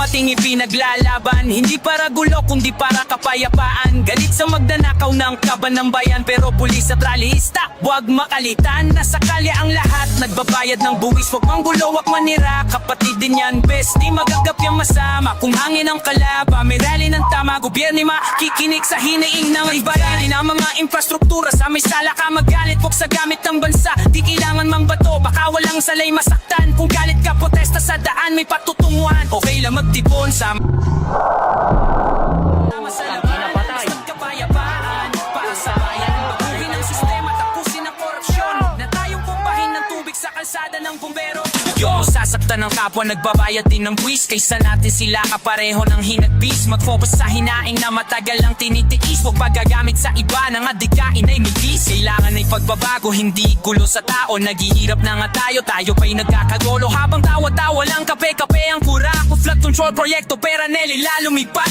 ating ipinaglalaban. Hindi para gulo kundi para kapayapaan. Galit sa magnanakaw ng kaban ng bayan, pero pulis at rallyista huwag makalitan. Nasa kalye ang lahat, nagbabayad ng buwis. Huwag manggulo, huwag manira, kapatid din yan best. Di magagap yung masama kung hangin ang kalaba. May rally ng tama, gobyerno makikinig sa hiniing ng iba. Rally ng mga infrastruktura, sa may sala ka magalit. Huwag sa gamit ng bansa, di kailangan mang bato. Baka walang salay masaktan. Kung galit ka, protesta sa daan, may patutunguhan. Okay lang magtipon sa sa laban, sa kapayapaan. Para sa bayan, baguhin ang sistema, tapusin ang korupsyon. Na tayong pumpahin ng tubig sa kalsada ng bumbero. Yo, sasaktan ng kapwa, nagbabayad din ng buwis. Kaysa natin sila kapareho ng hinagbis. Mag-focus sa hinaing na matagal lang tinitiis. Huwag paggagamit sa iba ng adikain ay mitis. Kailangan ay pagbabago, hindi gulo sa tao. Naghihirap na nga tayo pa'y nagkakagolo. Habang tawa-tawa lang, kape-kape ang kura. Kung flood control proyekto, pera neli lalo lumipad.